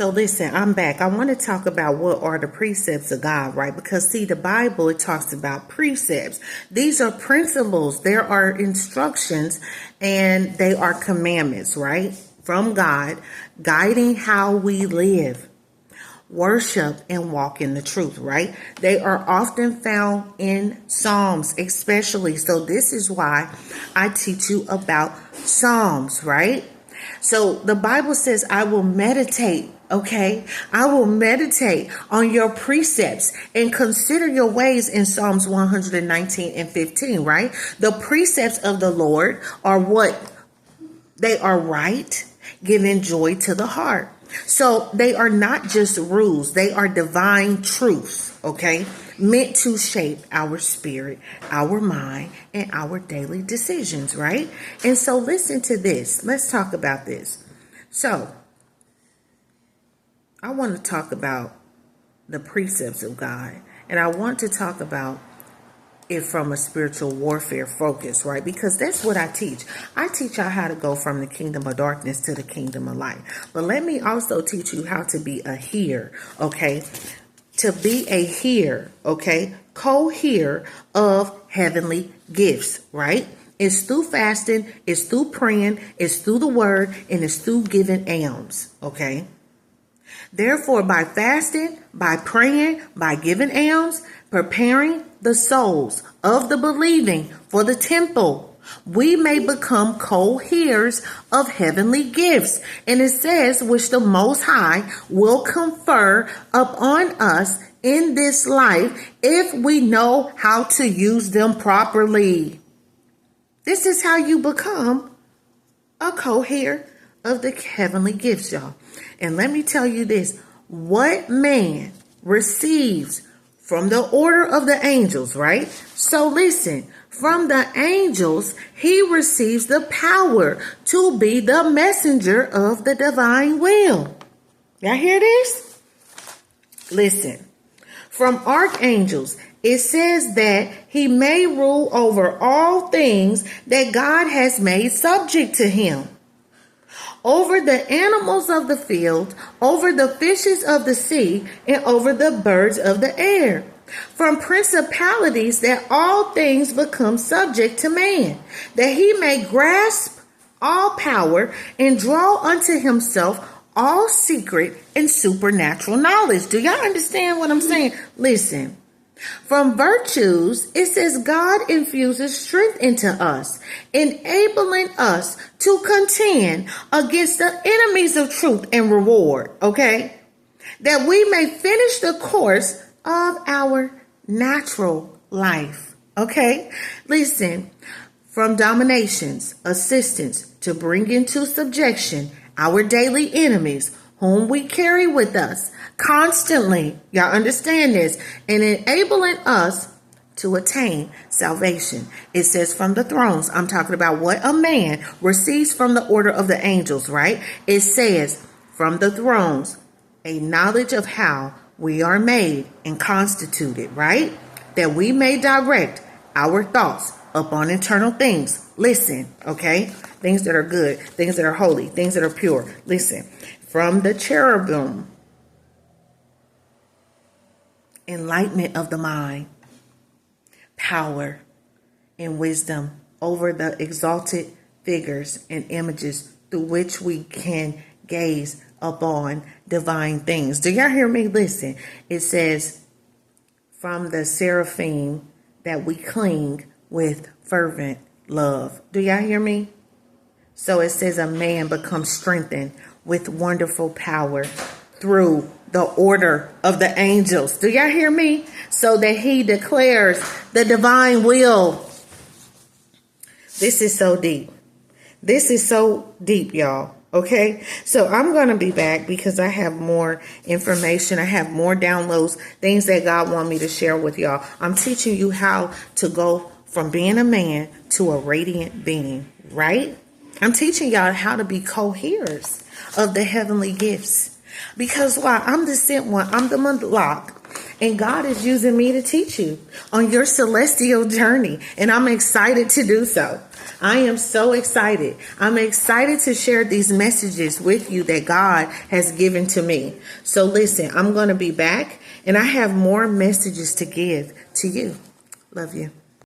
So listen, I'm back. I want to talk about what are the precepts of God, right? Because see, the Bible, it talks about precepts. These are principles. There are instructions and they are commandments, right? From God, guiding how we live, worship, and walk in the truth, right? They are often found in Psalms, especially. So this is why I teach you about Psalms, right? So the Bible says, I will meditate, okay? I will meditate on your precepts and consider your ways in Psalms 119 and 15, right? The precepts of the Lord are what? They are right, giving joy to the heart. So they are not just rules. They are divine truths, okay? Meant to shape our spirit, our mind, and our daily decisions, right? And so listen to this. Let's talk about this. So I want to talk about the precepts of God. And I want to talk about it from a spiritual warfare focus, right? Because that's what I teach. I teach y'all how to go from the kingdom of darkness to the kingdom of light. But let me also teach you how to be a hearer, okay? To be a hearer, okay? Co-hearer of heavenly gifts, right? It's through fasting, it's through praying, it's through the word, and it's through giving alms, okay? Therefore, by fasting, by praying, by giving alms, preparing the souls of the believing for the temple, we may become co-heirs of heavenly gifts. And it says, which the Most High will confer upon us in this life if we know how to use them properly. This is how you become a co-heir of the heavenly gifts, y'all. And let me tell you this, what man receives from the order of the angels, right? So listen, from the angels, he receives the power to be the messenger of the divine will. Y'all hear this? Listen, from archangels, it says that he may rule over all things that God has made subject to him. Over the animals of the field, over the fishes of the sea, and over the birds of the air. From principalities that all things become subject to man, that he may grasp all power and draw unto himself all secret and supernatural knowledge. Do y'all understand what I'm saying? Listen. From virtues, it says God infuses strength into us, enabling us to contend against the enemies of truth and reward, okay? That we may finish the course of our natural life, okay? Listen, from dominations, assistance to bring into subjection our daily enemies, whom we carry with us constantly, y'all understand this, and enabling us to attain salvation. It says from the thrones, I'm talking about what a man receives from the order of the angels, right? It says from the thrones, a knowledge of how we are made and constituted, right? That we may direct our thoughts upon eternal things. Listen, okay? Things that are good, things that are holy, things that are pure. Listen, from the cherubim, enlightenment of the mind, power and wisdom over the exalted figures and images through which we can gaze upon divine things. Do y'all hear me? Listen, it says from the seraphim that we cling with fervent love. Do y'all hear me? So it says a man becomes strengthened with wonderful power through the order of the angels. Do y'all hear me? So that he declares the divine will. This is so deep. This is so deep, y'all. Okay, so I'm going to be back because I have more information. I have more downloads, things that God wants me to share with y'all. I'm teaching you how to go from being a man to a radiant being, right? I'm teaching y'all how to be co-hearers of the heavenly gifts. Because why? I'm the sent one. I'm the Malak. And God is using me to teach you on your celestial journey. And I'm excited to do so. I am so excited. I'm excited to share these messages with you that God has given to me. So listen, I'm going to be back and I have more messages to give to you. Love you.